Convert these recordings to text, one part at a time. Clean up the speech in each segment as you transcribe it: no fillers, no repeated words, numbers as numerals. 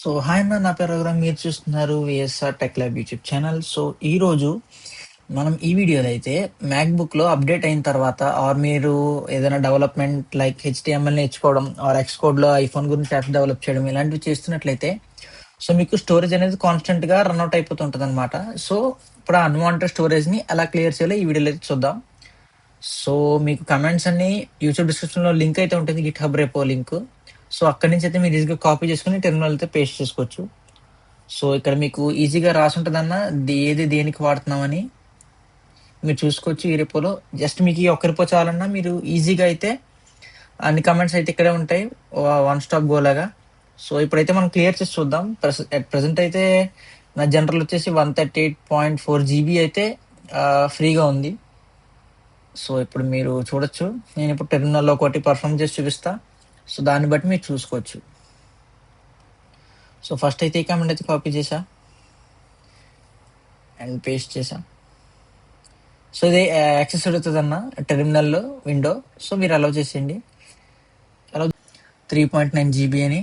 So hi అన్న, నా పేరు రఘురామ్. మీరు చూస్తున్నారు VSR tech lab YouTube channel. So ఈరోజు మనం ఈ వీడియోలో అయితే మ్యాక్బుక్లో అప్డేట్ అయిన తర్వాత మీరు ఏదైనా డెవలప్మెంట్ లైక్ హెచ్టిఎంఎల్ నేర్చుకోవడం ఎక్స్ కోడ్లో ఐఫోన్ గురించి యాప్ డెవలప్ చేయడం ఇలాంటివి చేస్తున్నట్లయితే సో మీకు స్టోరేజ్ అనేది కాన్స్టెంట్గా రన్అట్ అయిపోతుంటుంది అనమాట. సో ఇప్పుడు ఆ అన్వాంటెడ్ స్టోరేజ్ని ఎలా క్లియర్ చేయాలో ఈ వీడియోలో అయితే చూద్దాం. సో మీకు కమెంట్స్ అన్ని యూట్యూబ్ డిస్క్రిప్షన్లో లింక్ అయితే ఉంటుంది, గిట్ హబ్ రేపో లింక్. సో అక్కడి నుంచి అయితే మీరు ఈజీగా కాపీ చేసుకుని టెర్మినల్ అయితే పేస్ట్ చేసుకోవచ్చు. సో ఇక్కడ మీకు ఈజీగా రాసి ఉంటుందన్న ఏది దేనికి వాడుతున్నామని మీరు చూసుకోవచ్చు ఈ రిపోలో. జస్ట్ మీకు ఈ ఒక్క రిపో చాలన్నా మీరు ఈజీగా అయితే అన్ని కమెంట్స్ అయితే ఇక్కడే ఉంటాయి, వన్ స్టాప్ గో లాగా. సో ఇప్పుడైతే మనం క్లియర్ చేసి చూద్దాం. ప్రెసెంట్ అయితే నా జనరల్ వచ్చేసి 138.4 GB అయితే ఫ్రీగా ఉంది. సో ఇప్పుడు మీరు చూడొచ్చు, నేను ఇప్పుడు టెర్మినల్లో ఒకటి పర్ఫామ్ చేసి చూపిస్తా. సో దాన్ని బట్టి మీరు చూసుకోవచ్చు. సో ఫస్ట్ అయితే ఈ కమెంట్ అయితే కాపీ చేసా అండ్ పేస్ట్ చేసా. సో ఇది యాక్సెస్ అడుగుతుంది అన్న టెర్మినల్లో విండో. సో మీరు అలౌ చేసేయండి. అలౌ 3.9 GB అని.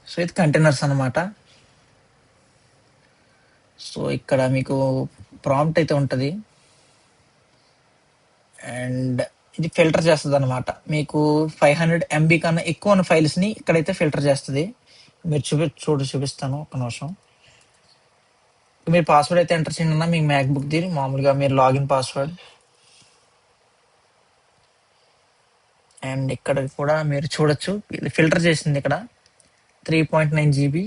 సో ఇది కంటైనర్స్ అనమాట. సో ఇక్కడ మీకు ప్రాంప్ట్ అయితే ఉంటుంది అండ్ ఇది ఫిల్టర్ చేస్తుంది అనమాట. మీకు 500 MB కన్నా ఎక్కువ ఉన్న ఫైల్స్ని ఇక్కడైతే ఫిల్టర్ చేస్తుంది. మీరు చూపిస్తాను ఒక నిమిషం. మీరు పాస్వర్డ్ అయితే ఎంటర్ చేయండి అన్న, మీ మ్యాక్బుక్ ది మామూలుగా మీరు లాగిన్ పాస్వర్డ్. అండ్ ఇక్కడ కూడా మీరు చూడొచ్చు, ఇది ఫిల్టర్ చేసింది ఇక్కడ 3.9 GB.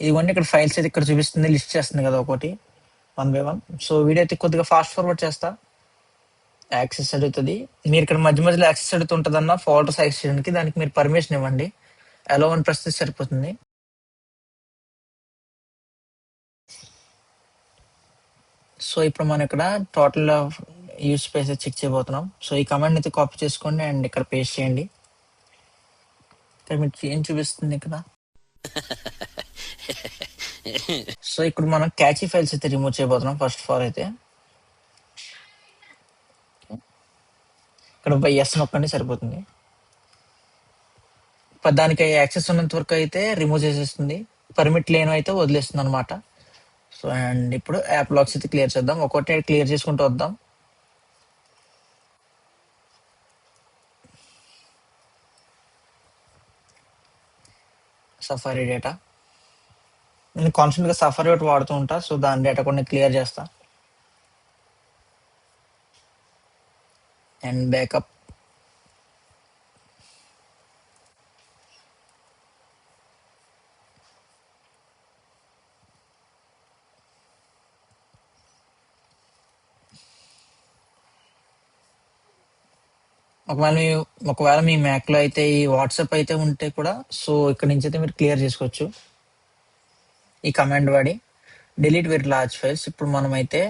ఇదిగోండి ఇక్కడ ఫైల్స్ అయితే ఇక్కడ చూపిస్తుంది, లిస్ట్ చేస్తుంది కదా ఒకటి 1 by 1. సో వీడియో అయితే కొద్దిగా ఫాస్ట్ ఫార్వర్డ్ చేస్తా. యాక్సెస్ అడుగుతుంది, మీరు ఇక్కడ మధ్య మధ్యలో యాక్సెస్ అడుగుతుంటుంది అన్న ఫోల్డర్స్ యాక్సెస్ చేయడానికి. దానికి మీరు పర్మిషన్ ఇవ్వండి, అలో అని ప్రెస్ చేస్తే సరిపోతుంది. సో ఇప్పుడు మనం ఇక్కడ టోటల్ యూజ్ స్పేస్ చెక్ చేయబోతున్నాం. సో ఈ కమాండ్ అయితే కాపీ చేసుకోండి అండ్ ఇక్కడ పేస్ట్ చేయండి. ఇక్కడ మీకు ఏం చూపిస్తుంది ఇక్కడ. సో ఇప్పుడు మనం క్యాచీ ఫైల్స్ అయితే రిమూవ్ చేయబోతున్నాం. ఫస్ట్ ఆఫ్ ఆల్ అయితే ఇక్కడ ఎస్ నొక్కండి సరిపోతుంది. దానికి యాక్సెస్ ఉన్నంత వరకు అయితే రిమూవ్ చేసేస్తుంది, పర్మిట్ లేని అయితే వదిలేస్తుంది అనమాట. సో అండ్ ఇప్పుడు యాప్ లాక్స్ అయితే క్లియర్ చేద్దాం, ఒక్కొక్కటి క్లియర్ చేసుకుంటూ వద్దాం. సఫారీ డేటా, నేను కాన్స్టెంట్గా సఫారీ ఒకటి వాడుతూ ఉంటా. సో దాని డేటా కూడా నేను క్లియర్ చేస్తా. అండ్ బ్యాకప్, ఒకవేళ మీ మ్యాక్లో అయితే ఈ వాట్సాప్ అయితే ఉంటే కూడా సో ఇక్కడ నుంచి అయితే మీరు క్లియర్ చేసుకోవచ్చు ఈ కమాండ్ వాడి. Delete very large files. ఇప్పుడు మనం అయితే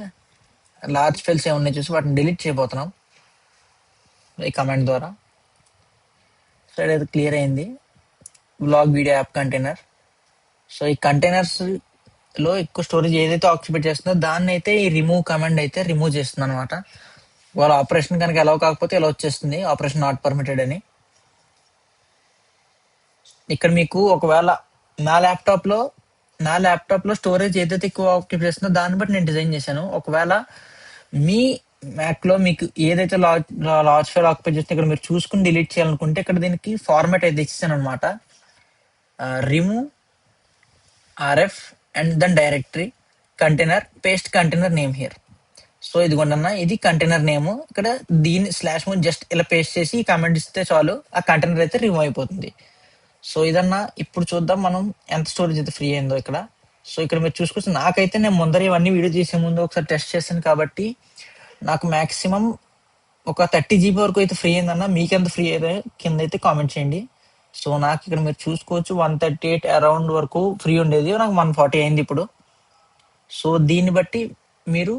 లార్జ్ ఫైల్స్ ఏమున్నాయి చూసి వాటిని డిలీట్ చేయబోతున్నాం ఈ కమాండ్ ద్వారా. సో ఇది క్లియర్ అయింది. Blog video app container. So ఈ కంటైనర్స్ లో ఎక్కువ స్టోరేజ్ ఏదైతే ఆక్యుపై చేస్తుందో దాన్ని అయితే ఈ రిమూవ్ కమాండ్ అయితే రిమూవ్ చేస్తుంది అనమాట. వాళ్ళ ఆపరేషన్ కనుక ఎలా కాకపోతే ఎలా వచ్చేస్తుంది, ఆపరేషన్ నాట్ పర్మిటెడ్ అని. ఇక్కడ మీకు ఒకవేళ నా ల్యాప్టాప్ లో స్టోరేజ్ ఏదైతే ఎక్కువ ఆక్యుపై చేస్తుందో దాన్ని బట్టి నేను డిజైన్ చేశాను. ఒకవేళ మీ మ్యాక్ లో మీకు ఏదైతే లార్జ్ ఫైల్ ఆక్యుపై చేస్తుందో ఇక్కడ మీరు చూసుకుని డిలీట్ చేయాలనుకుంటే ఇక్కడ దీనికి ఫార్మాట్ అయితే ఇచ్చాను అనమాట. Remove RF and then directory container paste container name here. So ఇదిగోండన్నా ఇది కంటైనర్ నేమ్. ఇక్కడ దీన్ని స్లాష్ జస్ట్ ఇలా పేస్ట్ చేసి కమెంట్ ఇస్తే చాలు, ఆ కంటైనర్ అయితే రిమూవ్ అయిపోతుంది. సో ఇదన్నా ఇప్పుడు చూద్దాం మనం ఎంత స్టోరేజ్ అయితే ఫ్రీ అయిందో ఇక్కడ. సో ఇక్కడ మీరు చూసుకొస్తే నాకైతే నేను ముందర ఇవన్నీ వీడియో చేసే ముందు ఒకసారి టెస్ట్ చేశాను కాబట్టి నాకు మాక్సిమం ఒక 30 GB వరకు అయితే ఫ్రీ అయిందన్న. మీకు ఎంత ఫ్రీ అయితే కింద అయితే కామెంట్ చేయండి. సో నాకు ఇక్కడ మీరు చూసుకోవచ్చు 138 అరౌండ్ వరకు ఫ్రీ ఉండేది, నాకు 140 అయింది ఇప్పుడు. సో దీన్ని బట్టి మీరు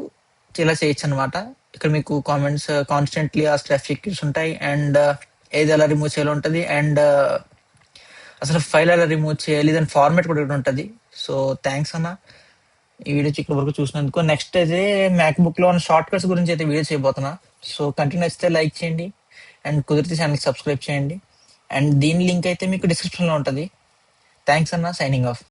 ఇలా చేయొచ్చు అనమాట. ఇక్కడ మీకు కామెంట్స్ కాన్స్టెంట్లీ ఆ ట్రాఫిక్ ఉంటాయి అండ్ ఏది ఎలా రిమూవ్ చేయాలి ఉంటుంది అండ్ అసలు ఫైల్ ఎలా రిమూవ్ చేయాలి, దాని ఫార్మాట్ కూడా ఉంటుంది. సో థ్యాంక్స్ అన్న ఈ వీడియో ఇక్కడ వరకు చూసినందుకు. నెక్స్ట్ అయితే మ్యాక్బుక్ లో ఉన్న షార్ట్ కట్స్ గురించి అయితే వీడియో చేయబోతున్నా. సో కంటిన్యూ అయితే లైక్ చేయండి అండ్ కుదిరితే ఛానల్ సబ్స్క్రైబ్ చేయండి అండ్ దీని లింక్ అయితే మీకు డిస్క్రిప్షన్ లో ఉంటుంది. థ్యాంక్స్ అన్న, సైనింగ్ ఆఫ్.